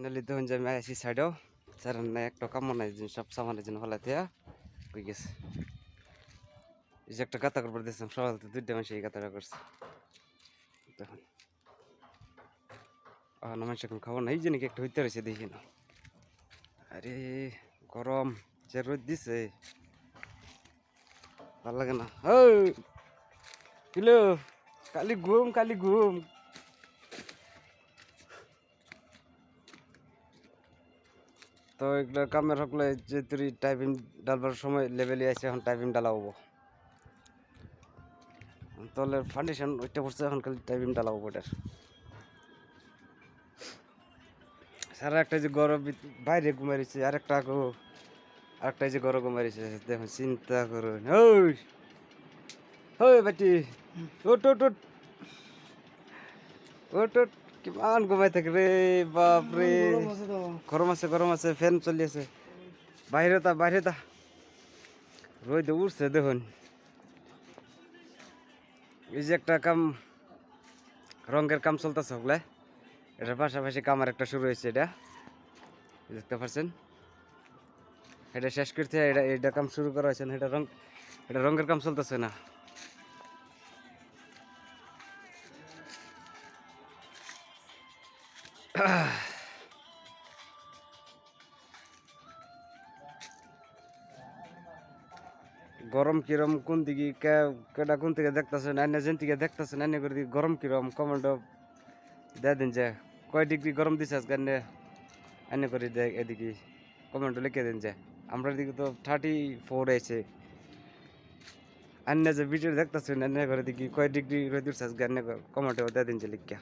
Finally দেখুন যে আমি আইসি সাইডেও স্যার না একটা কামড় নাই সব সামানের জন্য ফেলাতে হয়ে গেছে। এই যে একটা গাতা করবার দিয়েছিলাম সকাল থেকে 2টা মানুষ এই গাতাটা করছে। দেখুন মানুষ এখন খাবার নাই যে নাকি একটা হইতে রয়েছে দেখি না। আরে গরম যে রোদ দিছে ভাল লাগে না। কিলো কালি ঘুম তো এগুলো কামের হকলে যে তুই টাইপিং ডালবার সময় লেভেলে আছে এখন টাইপিং ডালাবো তাহলে ফাউন্ডেশন ওইটা পড়ছে এখন খালি টাইপিং ডালাবো ওটার সারা একটা যে গরম বাইরে ঘুমাইছে আরেকটা যে গরম ঘুমাইছে দেখুন চিন্তা করুন। ওই বাটি ওট ওট ওট ওট ওট কিমান ঘুমাই থাকে রে বাপরে। গরম আছে ফ্যান চলি আছে বাইরে তা রোদ উঠছে দেখুন। এই যে একটা কাম রঙের কাম চলতেছে ওগুলা এটার পাশাপাশি কামার একটা শুরু হয়েছে এটা দেখতে পাচ্ছেন। এটা শেষ করতে এটা কাম শুরু করা হয়েছে না এটা রঙের কাম চলতেছে না। গরম কিরম কোন দিকে কেটা কোন থেকে দেখতেছেন আইনা যেন থেকে দেখতেছেন আইনা করে দিকে গরম কিরম কমেন্ট দেয় দিন যে কয় ডিগ্রি গরম দিছে আজকে আইনা করে দেয় এদিকে কমেন্ট লিখে দিন যে আমরা দিকে তো 34 আছে আইনা যে ভিডিও দেখতেছেন আইনা করে দিকে কয় ডিগ্রি রোদ দিচ্ছে আজকে আইনা কমেন্টে দেয় দিন যে লিখা।